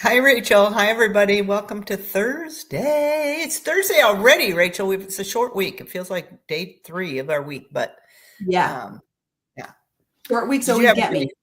Hi, Rachel. Hi, everybody. Welcome to Thursday. It's Thursday already, Rachel. It's a short week. It feels like day three of our week, but Yeah. um, yeah. Short weeks Did you always have a get good me. week?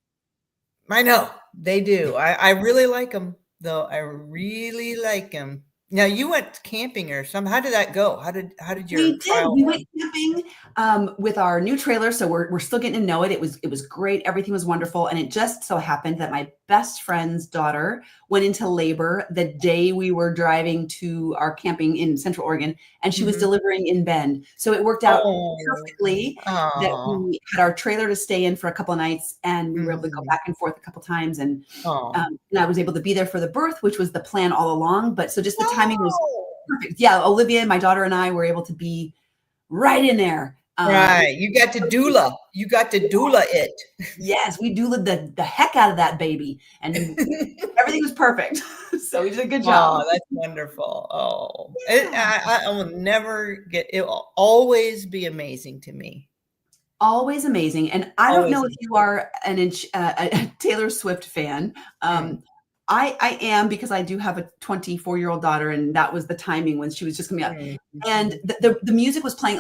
I know they do. I really like them, though. I really like them. Now, you went camping or something. How did that go? How did your We did. trial We run? went camping with our new trailer, so we're still getting to know it. It was great. Everything was wonderful, and it just so happened that my best friend's daughter went into labor the day we were driving to our camping in Central Oregon, and she was Hmm. delivering in Bend. So it worked out Oh, perfectly that oh, we had our trailer to stay in for a couple of nights, and we were able to go hmm, back and forth a couple times, oh. and I was able to be there for the birth, which was the plan all along. But so just the timing was Oh. perfect. Yeah, Olivia, my daughter, and I were able to be right in there. Right. You got to doula. You got to doula it. Yes, we do the heck out of that baby, and everything was perfect. So we did a good job. Oh, that's wonderful. Oh, Yeah. I will never get it. Will always be amazing to me. Always amazing. And I don't Always know if amazing. you are a Taylor Swift fan. Mm, I am because I do have a 24-year-old daughter, and that was the timing when she was just coming up. mm, And mhm. the music was playing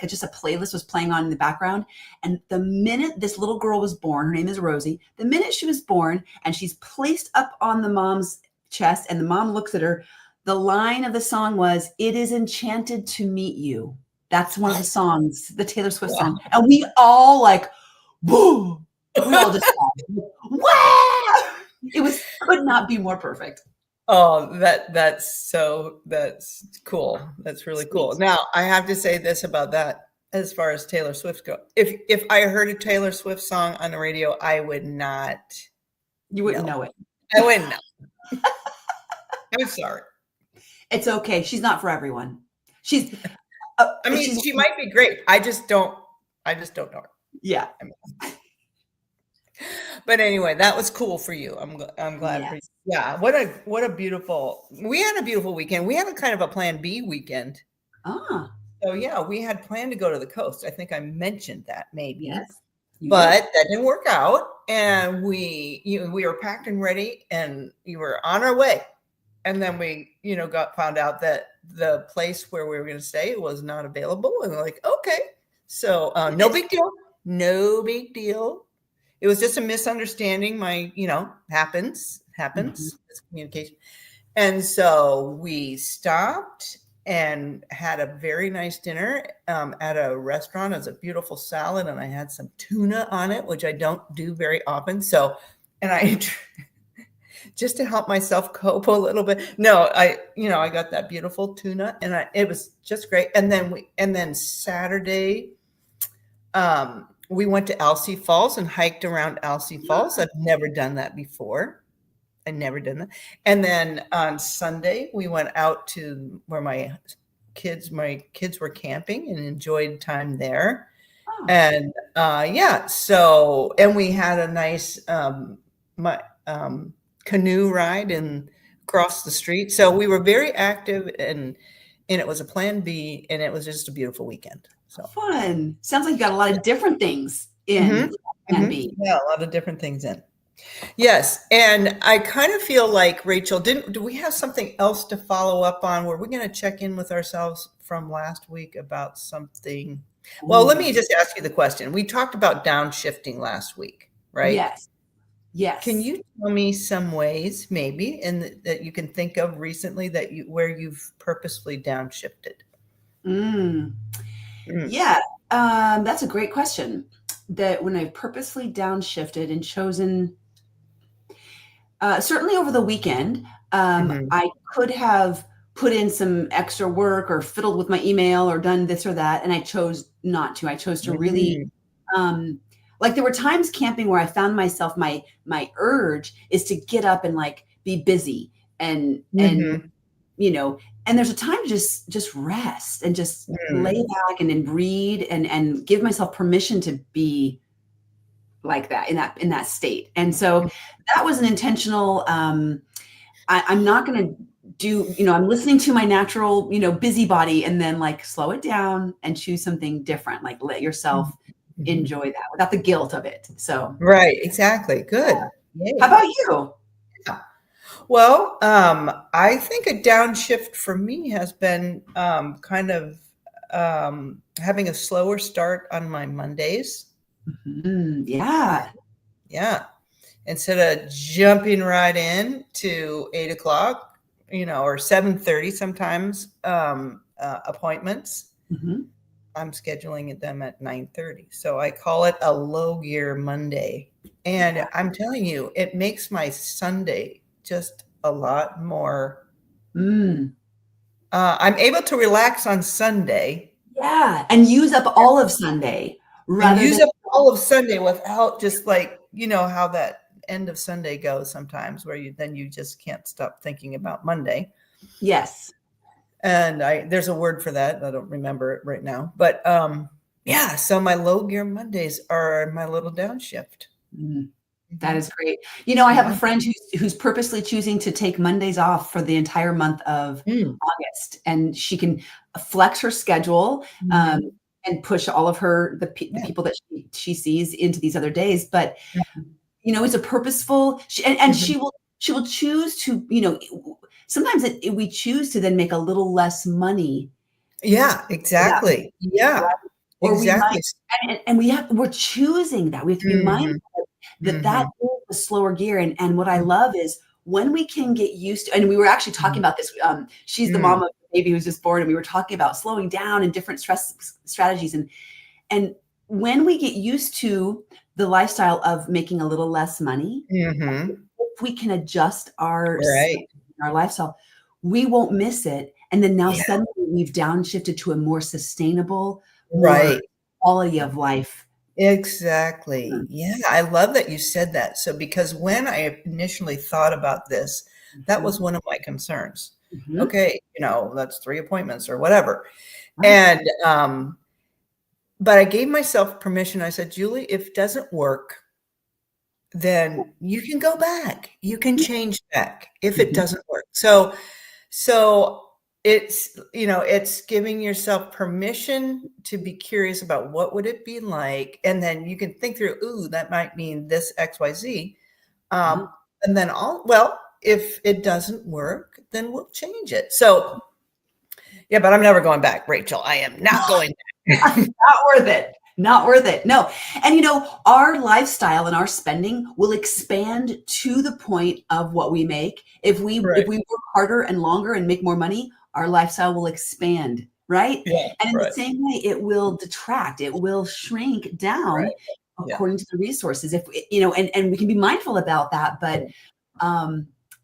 just a playlist was playing on in the background. And the minute this little girl was born, her name is Rosie. The minute she was born, and she's placed up on the mom's chest, and the mom looks at her, the line of the song was, "It is enchanted to meet you." That's one of the songs, the Taylor Swift song. Wow. And we all like, boom. We all just wow. It was could not be more perfect. Oh, that's cool. That's really cool. Sweet. Now, I have to say this about that as far as Taylor Swift go. If I heard a Taylor Swift song on the radio, I would not You wouldn't know. know it. I wouldn't know. I'm sorry. It's okay. She's not for everyone. She's I mean, she's she might be great. I just don't know her. yeah. I mean, but anyway, that was cool for you. I'm glad for you. Yes. Yeah, what a beautiful. We had a beautiful weekend. We had a kind of a plan B weekend. Ah, So yeah, we had planned to go to the coast. I think I mentioned that maybe, yes. You did. but that didn't work out. And we were packed and ready, and we were on our way. And then we got found out that the place where we were going to stay was not available, and we're like, okay, so no Yes. big deal, no big deal. It was just a misunderstanding. Mhm. Happens. It's communication. And so we stopped and had a very nice dinner at a restaurant. It was a beautiful salad, and I had some tuna on it, which I don't do very often. So, and I just to help myself cope a little bit. No, I got that beautiful tuna, and it was just great. And then Saturday, we went to Alsea Falls and hiked around Alsea Falls. I've never done that before. I never done that. And then on Sunday, we went out to where my kids were camping and enjoyed time there. Oh, And yeah, so and we had a nice my canoe ride and across the street. So we were very active, and it was a plan B, and it was just a beautiful weekend. So fun. Sounds like you got a lot of different things hmm in Plan B. yeah, a lot of different things in. Yes, and I kind of feel like Rachel, didn't do we have something else to follow up on? Were we going to check in with ourselves from last week about something? Well, let me Ooh, just ask you the question. We talked about downshifting last week, right? yes. Can Yes. you tell me some ways, maybe, that you can think of recently where you've purposefully downshifted? Mm. Mm, Yeah. That's a great question. That when I purposely downshifted and chosen certainly over the weekend, mhm, I could have put in some extra work or fiddled with my email or done this or that, and I chose not to. I chose to really, mm, um, like there were times camping where I found myself my urge is to get up and like be busy and mhm, you know, and there's a time to just rest and just lay mm, back and read and give myself permission to be like that in that state. And so that was an intentional I'm not going to do, I'm listening to my natural, busybody and then like slow it down and choose something different. Like let mhm, yourself mhm. enjoy that without the guilt of it. So, Right, exactly. Good. how Yay. about you? Well, I think a downshift for me has been kind of having a slower start on my Mondays. Yeah. Yeah. Instead of jumping right in to 8 o'clock, or 7:30 sometimes appointments, Mhm. I'm scheduling them at 9:30. So I call it a low gear Monday. And Yeah. I'm telling you, it makes my Sunday just a lot more. Mm. I'm able to relax on Sunday Yeah. And use up all of Sunday and rather than, use up all of Sunday without just like, how that end of Sunday goes sometimes, where you just can't stop thinking about Monday. yes. And there's a word for that. I don't remember it right now, but yeah. So my low gear Mondays are my little downshift. Mm. That Mhm. is great. I have a Yeah. friend who's purposely choosing to take Mondays off for the entire month of Mm. August, and she can flex her schedule, Mhm. and push all of the Yeah. people that she sees into these other days. But Mhm. it's a purposeful, and Mhm. she will choose to, sometimes we choose to then make a little less money Yeah, for that month, exactly. Yeah, right? Or we might, exactly. and we're choosing that. We have to be mindful Mhm. that Mhm. is the slower gear. And what I Mhm. love is when we can get used to, and we were actually talking Mhm. about this. She's the mom Mm. of the baby who's just born, and we were talking about slowing down and different stress strategies. And when we get used to the lifestyle of making a little less money, Mhm. if we can adjust Right. our lifestyle, we won't miss it. And then now Yeah, suddenly we've downshifted to a more sustainable, more right. quality of life. Exactly. Yeah, I love that you said that. So because when I initially thought about this, that Mhm. was one of my concerns. Mhm. Okay, that's 3 appointments or whatever. Right. And, but I gave myself permission. I said, "Julie, if it doesn't work, then you can go back. You can change back if it Mhm. doesn't work." So it's giving yourself permission to be curious about what would it be like, and then you can think through, "Ooh, that might mean this XYZ." Yeah. And then well, if it doesn't work, then we'll change it. So, yeah, but I'm never going back, Rachel. I am not going back. Not worth it. Not worth it. No. And our lifestyle and our spending will expand to the point of what we make. If Right. we work harder and longer and make more money, our lifestyle will expand, right? Yeah, And in the right, same way, it will detract, it will shrink right. down Yeah. according to the resources. If and we can be mindful about that, but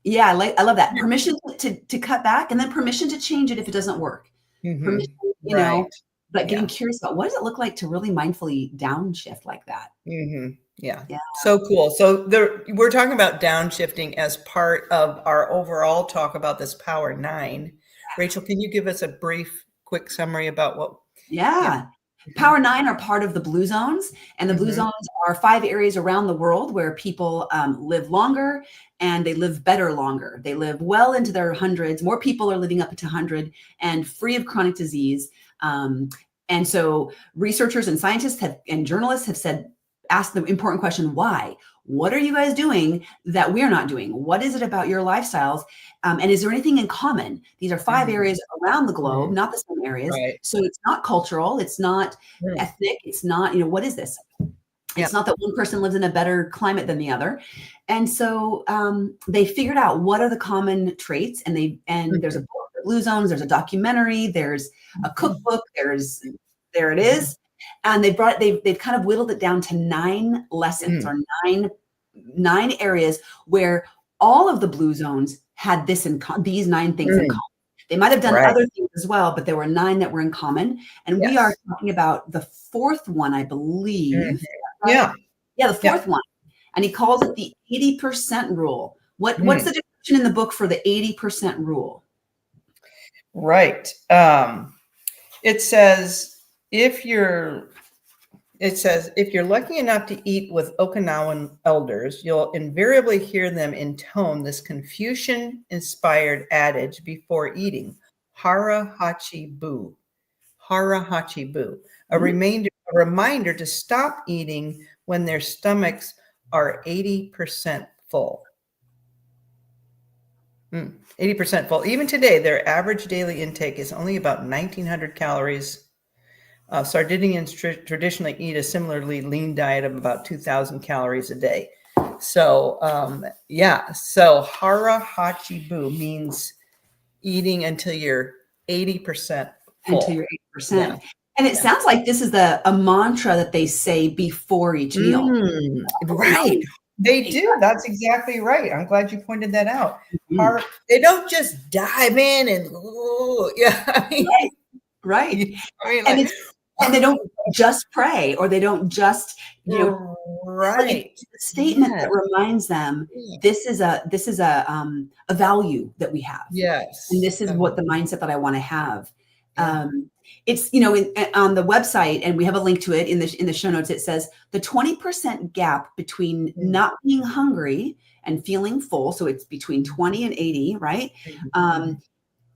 yeah, I love that. Permission to cut back, and then permission to change it if it doesn't work. Permission, Mhm. you know, Right. but getting Yeah. curious about what does it look like to really mindfully downshift like that? Mhm. Yeah. Yeah. So cool. So we're talking about downshifting as part of our overall talk about this Power 9. Rachel, can you give us a brief, quick summary about what? Yeah. Yeah. Mhm. Power 9 are part of the blue zones, and the blue Mhm. zones are 5 areas around the world where people live longer and they live better longer. They live well into their hundreds. More people are living up to 100 and free of chronic disease. Um, and so researchers and scientists and journalists have asked the important question, why? What are you guys doing that we're not doing? What is it about your lifestyles? And is there anything in common? These are 5 Mhm. areas around the globe, Mhm. not the same areas. Right. So it's not cultural, it's not Mm. ethnic, it's not, what is this? It's Yeah. not that one person lives in a better climate than the other. And so they figured out what are the common traits, and there's a Mhm. book, the Blue Zones, there's a documentary, there's a Mhm. cookbook, there it Mhm. is. And they've kind of whittled it down to 9 lessons, Mhm. or nine areas where all of the blue zones had these 9 things in Mm. common. They might have done Right. other things as well, but there were 9 that were in common. And we are Yes. talking about the 4th one, I Mhm. believe. Is that right? Yeah. Yeah, the Yeah. 4th one. And he calls it the 80% rule. What's Mm. the definition in the book for the 80% rule? Right. It says if you're if you're lucky enough to eat with Okinawan elders, you'll invariably hear them intone this Confucian-inspired adage before eating: "Hara hachi bu." Hara hachi bu. Mhm. A reminder to stop eating when their stomachs are 80% full. 80% full. Even today, their average daily intake is only about 1,900 calories. Sardinians traditionally eat a similarly lean diet of about 2,000 calories a day. So, so hara hachi bu means eating until you're 80% full. Until you're 80%. Yeah. And it sounds like this is a mantra that they say before each meal. Right. They do. That's exactly right. I'm glad you pointed that out. Mhm. They don't just dive in and, I mean, Right. I mean, like, And they don't just pray, or they don't just, right. it's a statement Yes. that reminds them this is a value that we have. Yes. And this is what the mindset that I want to have. Yeah. It's, on the website, and we have a link to it in the show notes. It says the 20% gap between not being hungry and feeling full. So it's between 20 and 80, right?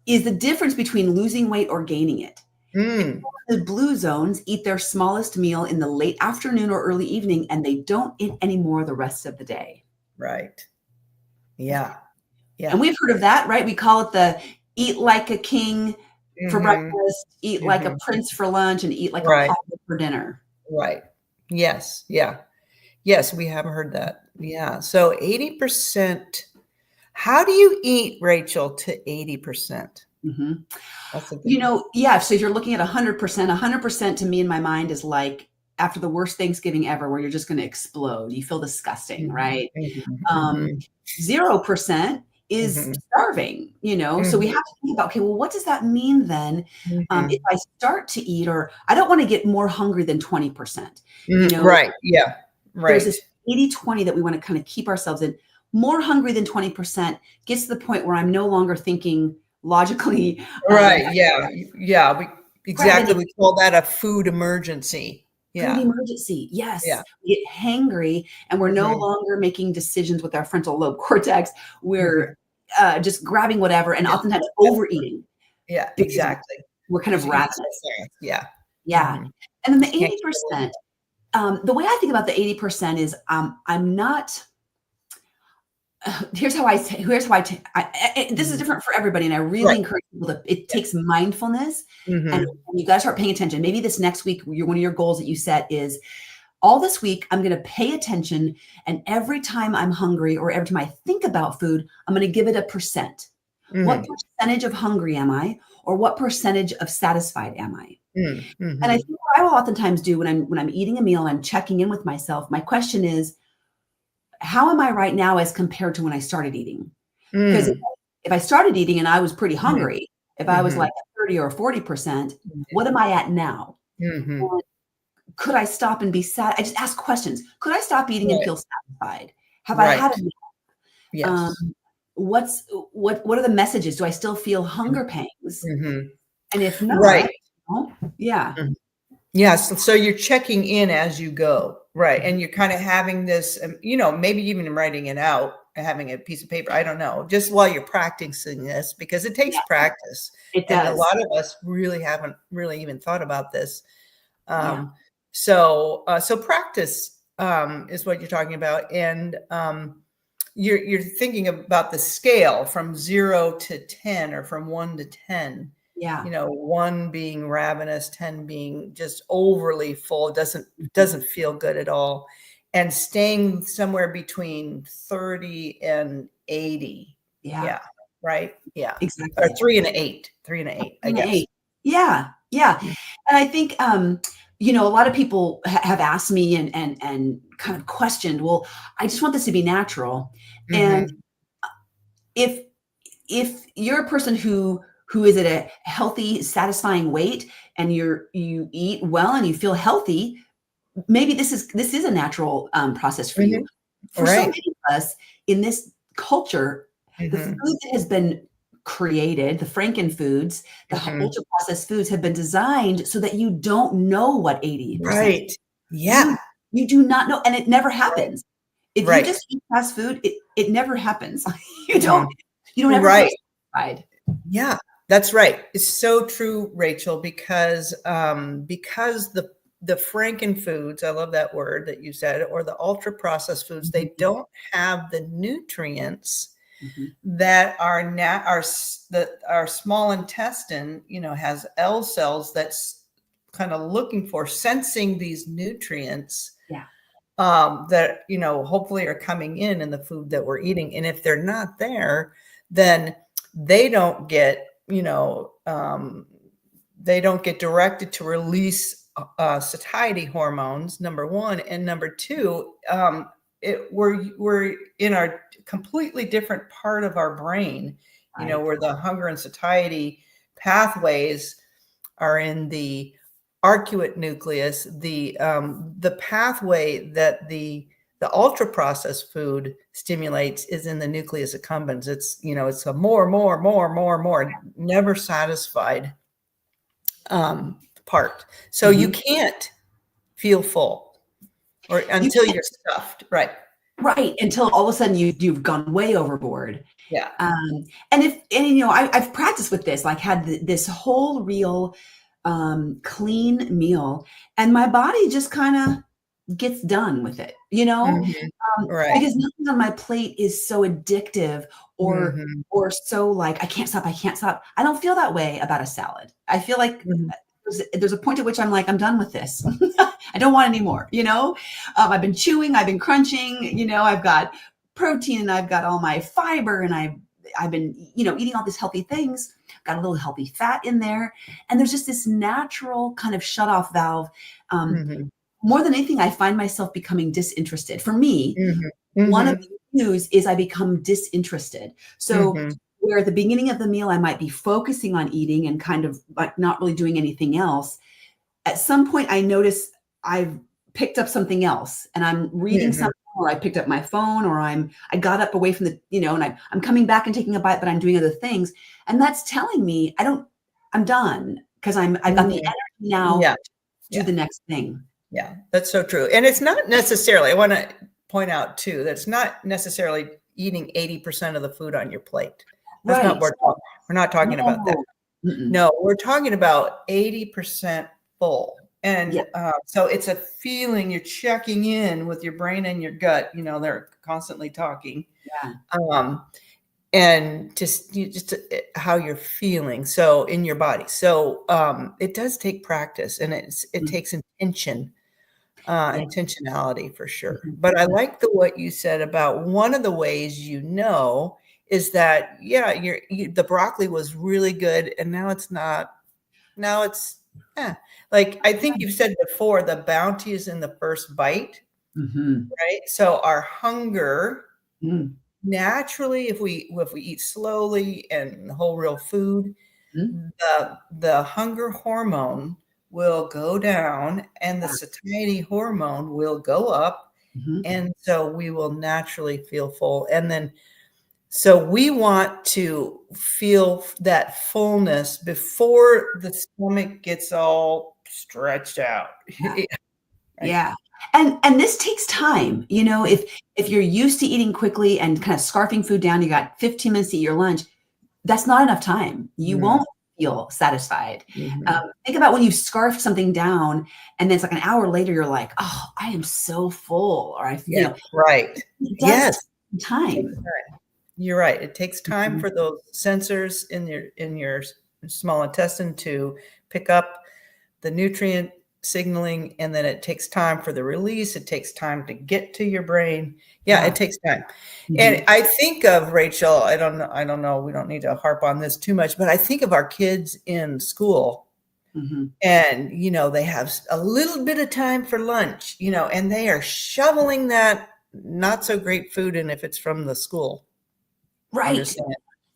Is the difference between losing weight or gaining it. The blue zones eat their smallest meal in the late afternoon or early evening, and they don't eat any more the rest of the day. Right. Yeah. Yeah. And we've heard of that, right? We call it the eat like a king for breakfast, eat like a prince for lunch, and eat like a pauper for dinner. Right. Yes. Yeah. Yes, we have heard that. Yeah. So 80%. How do you eat, Rachel, to 80%? So if you're looking at 100% to me in my mind is like after the worst Thanksgiving ever, where you're just going to explode. You feel disgusting, right? 0% is starving, so we have to think about, okay, well, what does that mean then? If I start to eat, or I don't want to get more hungry than 20%, right. Yeah. Right. There's this 80-20 that we want to kind of keep ourselves in. More hungry than 20% gets to the point where I'm no longer thinking logically. Right. Yeah. Yeah. We call that a food emergency. Yeah. Food emergency. Yes. Yeah. We get hangry, and we're no longer making decisions with our frontal lobe cortex. We're just grabbing whatever, and oftentimes overeating. Yeah, exactly. We're kind of ravenous. Yeah. Yeah. And then the 80%, the way I think about the 80% is I'm not. Here's how I this is different for everybody. And I really encourage people it takes mindfulness, and you got to start paying attention. Maybe this next week, one of your goals that you set is all this week, I'm going to pay attention. And every time I'm hungry, or every time I think about food, I'm going to give it a percent. What percentage of hungry am I? Or what percentage of satisfied am I? And I think what I will oftentimes do when I'm eating a meal and I'm checking in with myself, my question is, how am I right now as compared to when I started eating? Because if I started eating and I was pretty hungry, if I was like 30 or 40%, what am I at now? Could I stop and be sad? I just ask questions. Could I stop eating and feel satisfied? Have I had enough? Yes. What are the messages? Do I still feel hunger pangs? And if not, Yes. So you're checking in as you go. Right. And you're kind of having this, maybe even writing it out, having a piece of paper. I don't know, just while you're practicing this, because it takes practice. It does. And a lot of us really haven't really even thought about this. So practice is what you're talking about. And you're thinking about the scale from 0 to 10, or from 1 to 10. Yeah. 1 being ravenous, 10 being just overly full, doesn't feel good at all. And staying somewhere between 30 and 80. Yeah. Right. Yeah. Exactly. Or 3 and 8, I guess. 8. Yeah. And I think, a lot of people have asked me and kind of questioned, well, I just want this to be natural. And if you're a person who is at a healthy, satisfying weight, and you eat well and you feel healthy, maybe this is a natural process for you. For so many of us in this culture, the food that has been created, the Frankenfoods, the ultra processed foods, have been designed so that you don't know what 80%. Right. Yeah. You do not know, and it never happens. If you just eat fast food, it never happens. You don't ever feel satisfied. Yeah. That's right. It's so true, Rachel, because the Frankenfoods, I love that word that you said, or the ultra processed foods, they don't have the nutrients Mhm. that our small intestine, has L cells that's kind of looking for, sensing these nutrients Yeah. that, hopefully are coming in the food that we're eating. And if they're not there, then they don't get, they don't get directed to release satiety hormones, number one. And number two, we're in our completely different part of our brain, Right. where the hunger and satiety pathways are in the arcuate nucleus. The pathway that the ultra processed food stimulates is in the nucleus accumbens. It's a more, never satisfied part. So you Mhm. can't feel full or You until can't, you're stuffed. Right. right, until all of a sudden you've gone way overboard. Yeah. I've practiced with this, like had this whole real clean meal, and my body just kind of gets done with it, Mhm. Right. because nothing on my plate is so addictive or Mhm. so like I can't stop, I can't stop. I don't feel that way about a salad. I feel like Mhm. there's a point at which I'm like, I'm done with this. I don't want any more, I've been chewing, I've been crunching, I've got protein and I've got all my fiber and I've been, eating all these healthy things, got a little healthy fat in there. And there's just this natural kind of shut off valve. Um, Mhm. More than anything, I find myself becoming disinterested. For me, Mhm. one of Mhm. the cues is I become disinterested. So Mhm. where at the beginning of the meal, I might be focusing on eating and kind of like not really doing anything else. At some point, I notice I've picked up something else and I'm reading Mhm. something, or I picked up my phone, or I got up away from and I'm coming back and taking a bite, but I'm doing other things. And that's telling me I'm done because I've got the Mhm. energy now Yeah. to do Yeah. the next thing. Yeah, that's so true. And it's not necessarily, I want to point out too, that's not necessarily eating 80% of the food on your plate. That's not Right. what we're not talking about that. No. Mm-mm. No, we're talking about 80% full. Yeah. And so it's a feeling, you're checking in with your brain and your gut, they're constantly talking. Yeah. Um, and just how you're feeling. So in your body. So it does take practice, and it Mm. takes intention, Yeah. intentionality for sure. Mhm. But I like what you said about one of the ways is that, yeah, the broccoli was really good and now it's not. Now it's, like I think you've said before, the bounty is in the first bite, Mhm. right? So our hunger Mm. naturally, if we eat slowly and whole real food, Mm. the hunger hormone will go down and the Yeah. satiety hormone will go up, Mhm. and so we will naturally feel full. And then so we want to feel that fullness before the stomach gets all stretched out. Yeah. Right. Yeah. And this takes time. If you're used to eating quickly and kind of scarfing food down, you got 15 minutes to eat your lunch, that's not enough time. You Mm, won't feel satisfied. mhm. Think about when you scarf something down and then it's like an hour later, you're like, oh, I am so full. Or Yeah, right. it does Yes, take takes time. time. You're right. It takes time Mhm. for those sensors in your small intestine to pick up the nutrient signaling, and then it takes time for the release. It takes time to get to your brain. Yeah, Yeah. it takes time. And Mhm. I think of Rachel, I don't know, we don't need to harp on this too much, but I think of our kids in school, Mhm. and they have a little bit of time for lunch, and they are shoveling that not so great food in if it's from the school. I'm Right. just saying.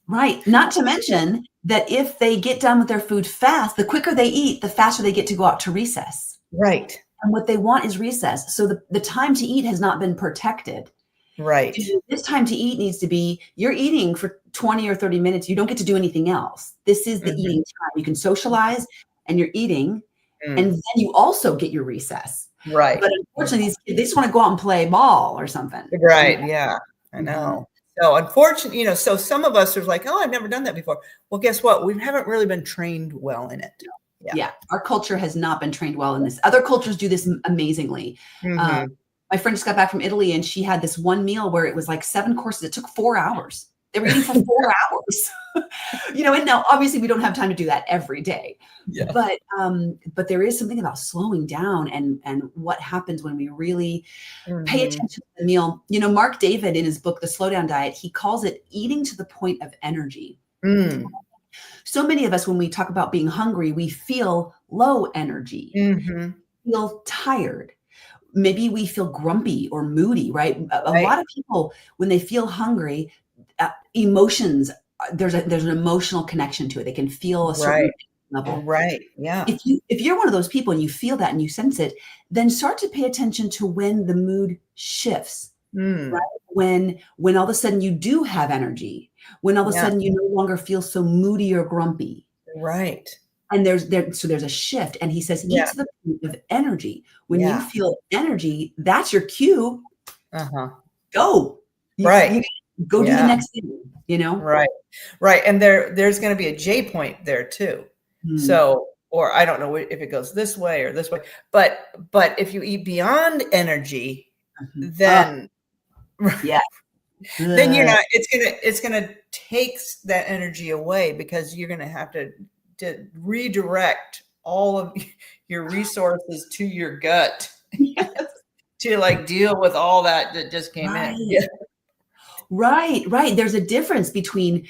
Right. Not to mention that if they get done with their food fast, the quicker they eat, the faster they get to go out to recess. Right. And what they want is recess. So the time to eat has not been protected. Right. This time to eat needs to be you're eating for 20 or 30 minutes. You don't get to do anything else. This is the Mhm. eating time. You can socialize and you're eating, and Mm. then you also get your recess. Right. But unfortunately, these kids, they just want to go out and play ball or something. Right, yeah, I Mhm. know. So unfortunately, so some of us are like, "Oh, I've never done that before." Well, guess what? We haven't really been trained well in it. Yeah. Yeah, our culture has not been trained well in this. Other cultures do this amazingly. Uh, Mhm. my friend just got back from Italy and she had this one meal where it was like 7 courses. It took 4 hours. They were eating for 4 hours. And now obviously we don't have time to do that every day. Yeah. But there is something about slowing down and what happens when we really pay attention to the meal. Mark David, in his book, The Slowdown Diet, he calls it eating to the point of energy. Mm. So many of us, when we talk about being hungry, we feel low energy, feel tired. Maybe we feel grumpy or moody, right? A lot of people, when they feel hungry, emotions, there's an emotional connection to it. They can feel a certain level. Right. Yeah. If you're one of those people and you feel that and you sense it, then start to pay attention to when the mood shifts. Right? When all of a sudden you do have energy, when all of a sudden you no longer feel so moody or grumpy. Right. And there's a shift. And he says, eat to the point of energy. When you feel energy, that's your cue. Go. Right. Go do the next thing, Right. Right. And there's going to be a J point there too. So, or I don't know if it goes this way or this way, but if you eat beyond energy, then then you're not, it's gonna take that energy away, because you're gonna have to redirect all of your resources to your gut to like deal with all that just came in. Right. There's a difference between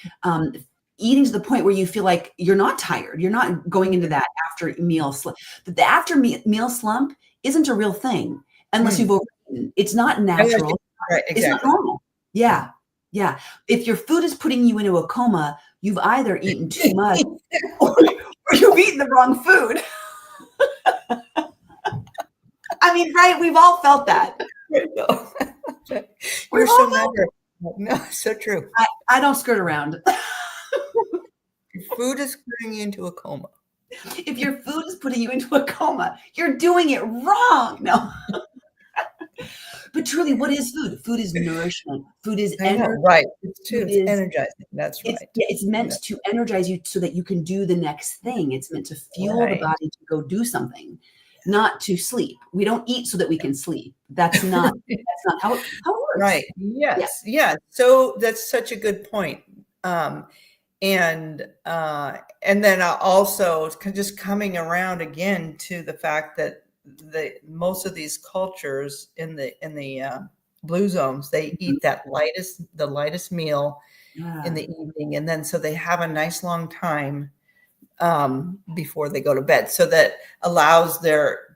eating to the point where you feel like you're not tired. You're not going into that after meal slump. The after meal slump isn't a real thing unless you've overeaten. It's not natural. Right, exactly. It's not normal. Yeah. If your food is putting you into a coma, you've either eaten too much or you've eaten the wrong food. I mean, right? We've all felt that. We're so never. No, so true. I don't skirt around. Food is putting you into a coma. If your food is putting you into a coma, you're doing it wrong. No. But truly, what is food? Food is nourishment. Food is energy. Right. It's energizing. That's right. It's meant to energize you so that you can do the next thing. It's meant to fuel the body to go do something, not to sleep. We don't eat so that we can sleep. That's not how it works. Right. Yes. Yeah. So that's such a good point. And then also just coming around again to the fact that most of these cultures in the blue zones, they eat the lightest meal in the evening, and then so they have a nice long time before they go to bed, so that allows their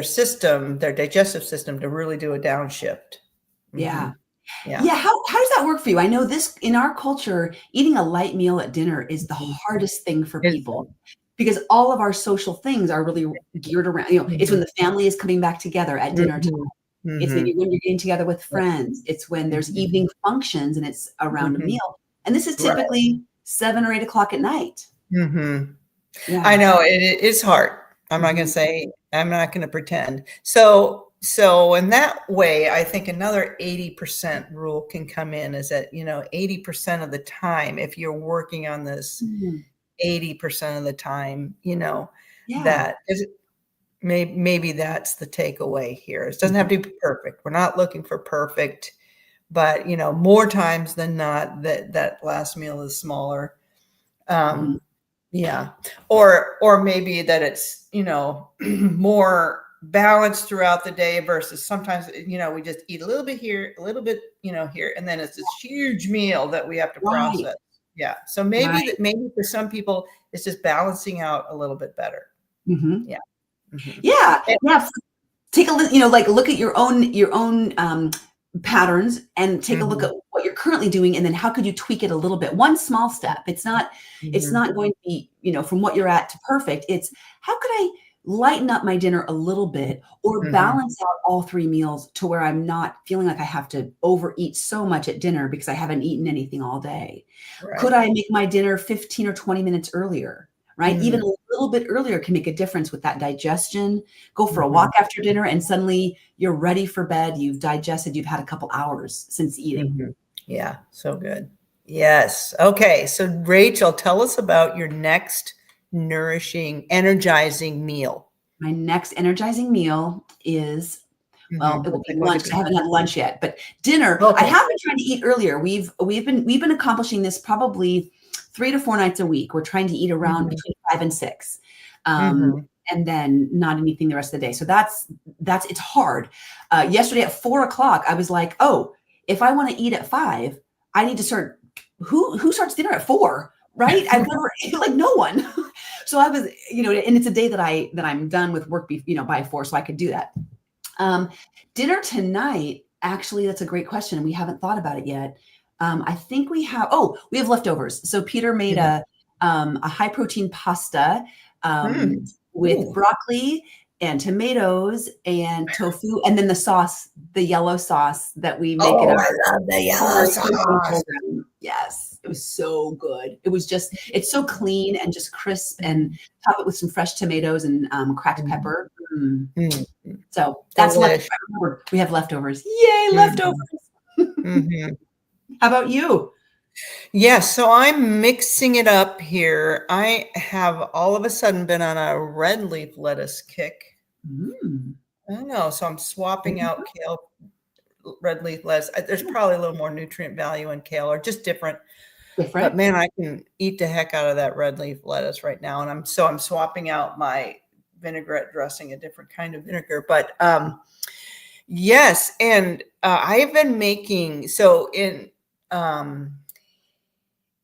system, their digestive system, to really do a downshift. Yeah. How does that work for you? I know this in our culture, eating a light meal at dinner is the hardest thing for people, because all of our social things are really geared around, it's when the family is coming back together at dinner time. It's maybe when you're getting together with friends. It's when there's evening functions and it's around a meal. And this is typically 7 or 8 o'clock at night. I know it's hard. I'm not going to say, I'm not going to pretend. So in that way, I think another 80% rule can come in, is that, 80% of the time, if you're working on this 80% of the time, that is, maybe that's the takeaway here. It doesn't have to be perfect. We're not looking for perfect, but more times than not, that last meal is smaller. Or maybe that it's, more balanced throughout the day, versus sometimes, we just eat a little bit here, a little bit, here, and then it's this huge meal that we have to process. Yeah. So maybe for some people, it's just balancing out a little bit better. Take a look, look at your own patterns and take a look at what you're currently doing, and then how could you tweak it a little bit? One small step. It's not going to be, from what you're at to perfect. It's how could I lighten up my dinner a little bit, or balance out all 3 meals to where I'm not feeling like I have to overeat so much at dinner because I haven't eaten anything all day. Could I make my dinner 15 or 20 minutes earlier? Right? Even a little bit earlier can make a difference with that digestion. Go for a walk after dinner, and suddenly you're ready for bed. You've digested. You've had a couple hours since eating. Yeah. So good. Yes. Okay. So Rachel, tell us about your next nourishing, energizing meal. My next energizing meal is Well, it will I be think lunch. I haven't had lunch yet, but dinner. I Okay. have been trying to eat earlier. We've been accomplishing this probably 3 to 4 nights a week. We're trying to eat around Mhm. between 5 and 6, um, Mhm. and then not anything the rest of the day. So that's it's hard. Yesterday at 4 o'clock, I was like, oh, if I want to eat at 5, I need to start. Who starts dinner at 4? Right? I've never like no one. So I was, and it's a day that I'm done with work, by 4, so I could do that. Um, Dinner tonight, actually, that's a great question. We haven't thought about it yet. I think we have leftovers. So Peter made Mhm. a high protein pasta Mm. with Ooh. broccoli and tomatoes and tofu, and then the sauce, the yellow sauce that we make it Oh, up. I love the yellow Our coaching sauce. program. Yes, it was so good. It's so clean and just crisp, and Mhm. top it with some fresh tomatoes and cracked Mhm. pepper. Mm. Mm. So that's left. Delish. Remember, we have leftovers. Yay, leftovers. Mhm. Mhm. How about you? Yes, so I'm mixing it up here. I have all of a sudden been on a red leaf lettuce kick. Mm. I don't know, so I'm There swapping you out go. kale, red leaf lettuce. There's probably a little more nutrient value in kale or just different, but Different. man, I can eat the heck out of that red leaf lettuce right now, and I'm swapping out my vinaigrette dressing, a different kind of vinegar, but, yes, and, I've been making so in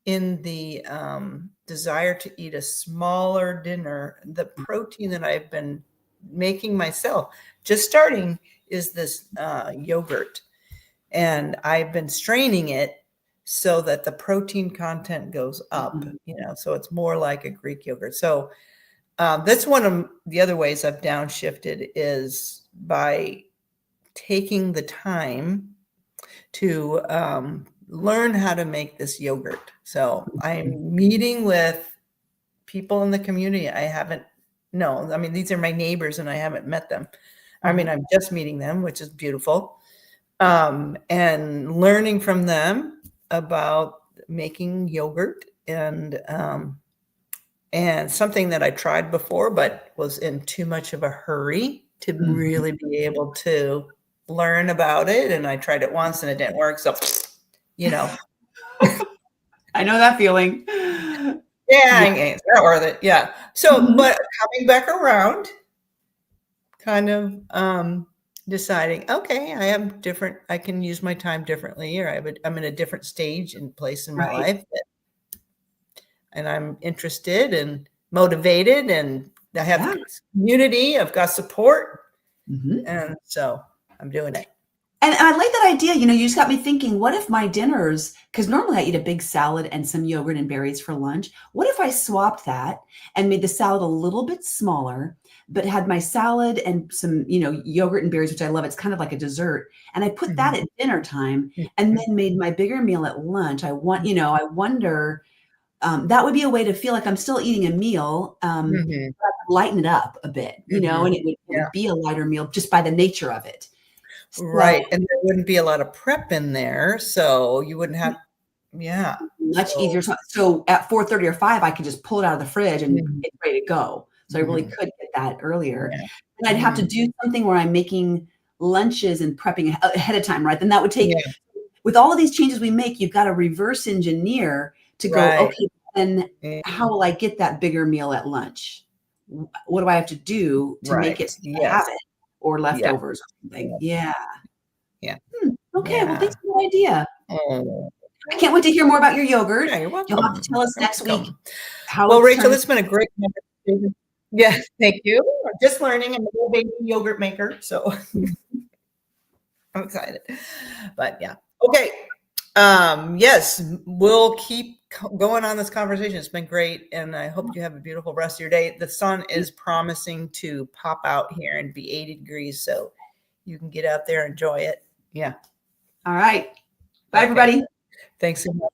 the desire to eat a smaller dinner, the protein that I've been making myself, just starting, is this yogurt. And I've been straining it so that the protein content goes up, Mhm. so it's more like a Greek yogurt. So that's one of the other ways I've downshifted is by taking the time to learn how to make this yogurt. So I'm meeting with people in the community. I haven't, no, I mean, these are my neighbors and I haven't met them. I mean, Mhm. I'm just meeting them, which is beautiful. And learning from them about making yogurt and something that I tried before, but was in too much of a hurry to Mhm. really be able to learn about it. And I tried it once and it didn't work. So, you know, I know that feeling. yeah, Yeah. it's not worth it. Yeah. So, Mhm. but coming back around, kind of deciding, okay, I can use my time differently, or I'm in a different stage and place in my Right. life and I'm interested and motivated and I have Yeah. community, I've got support. Mhm. And so I'm doing it. And I like that idea. You just got me thinking, what if my dinners, because normally I eat a big salad and some yogurt and berries for lunch. What if I swapped that and made the salad a little bit smaller, but had my salad and some, yogurt and berries, which I love. It's kind of like a dessert. And I put that Mhm, at dinner time and mhm, then made my bigger meal at lunch. I wonder, that would be a way to feel like I'm still eating a meal, mhm, but I could lighten it up a bit, mhm. and it would be a lighter meal just by the nature of it. So Right, and there wouldn't be a lot of prep in there, so you wouldn't have yeah, much so easier. So at 4:30 or 5, I could just pull it out of the fridge and mhm, it's ready to go. So I really mhm, could get that earlier. yeah, And I'd have to mhm, do something where I'm making lunches and prepping ahead of time, right? Then that would take, yeah, with all of these changes we make, you've got to reverse engineer to go, right, okay, then yeah, how will I get that bigger meal at lunch? What do I have to do to make right, it so I yes, have it, or yeah, leftovers or something? yeah, Yeah. yeah, Okay. Well, yeah. thanks for the idea. Oh, I can't wait to hear more about your yeah, yogurt. you're You'll have to welcome, tell us you're next week welcome. how Well, it's Rachel, turning. it's been a great conversation. Yeah, thank you. I'm just learning. I'm a little baby yogurt maker, so I'm excited. But yeah. Okay. Yes, we'll keep going on this conversation. It's been great, and I hope you have a beautiful rest of your day. The sun is promising to pop out here and be 80 degrees, so you can get out there and enjoy it. Yeah. All right. Bye, Okay. everybody. Thanks so much.